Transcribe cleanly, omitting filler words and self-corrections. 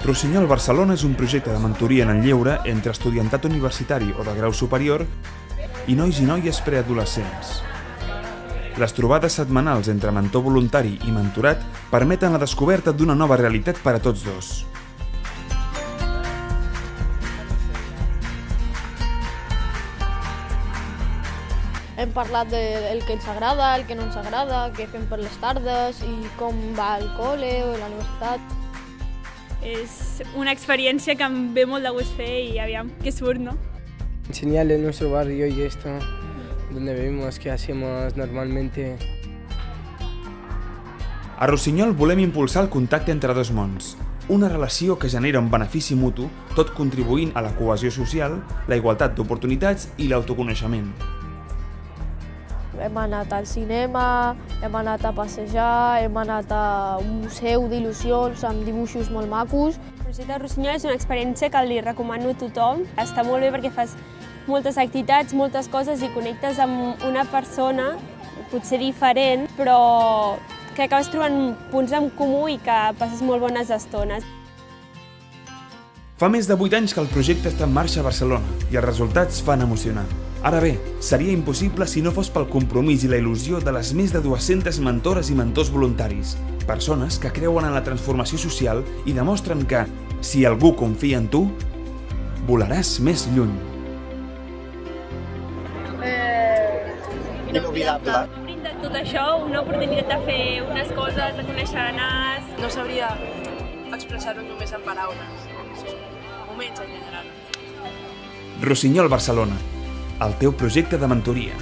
Rossinyol Barcelona és un projecte de mentoria en el lleure entre estudiantat universitari o de grau superior i nois i noies preadolescents. Les trobades setmanals entre mentor voluntari i mentorat permeten la descoberta d'una nova realitat per a tots dos. Hem parlat del que ens agrada, el que no ens agrada, què fem per les tardes i com va el col·le o la universitat. És una experiència que em ve molt de gust fer i aviam què surt, no? Enseñarle nuestro barrio y esto, donde vivimos, qué hacemos normalmente. A Rossinyol volem impulsar el contacte entre dos mons, una relació que genera un benefici mutu, tot contribuint a la cohesió social, la igualtat d'oportunitats i l'autoconeixement. Hem anat al cinema, hem anat a passejar, hem anat a un museu d'il·lusions amb dibuixos molt macos. El projecte de Rossinyol és una experiència que li recomano a tothom. Està molt bé perquè fas moltes activitats, moltes coses i connectes amb una persona, potser diferent, però que acabes trobant punts en comú i que passes molt bones estones. Fa més de 8 anys que el projecte està en marxa a Barcelona i els resultats fan emocionar. Ara bé, seria impossible si no fos pel compromís i la il·lusió de les més de 200 mentores i mentors voluntaris, persones que creuen en la transformació social i demostren que, si algú confia en tu, volaràs més lluny. Inolvidable. Brinda tot això una oportunitat de fer unes coses, de conèixer nas. No sabria expressar-ho només en paraules. Són moments en general. Rossinyol Barcelona, el teu projecte de mentoria.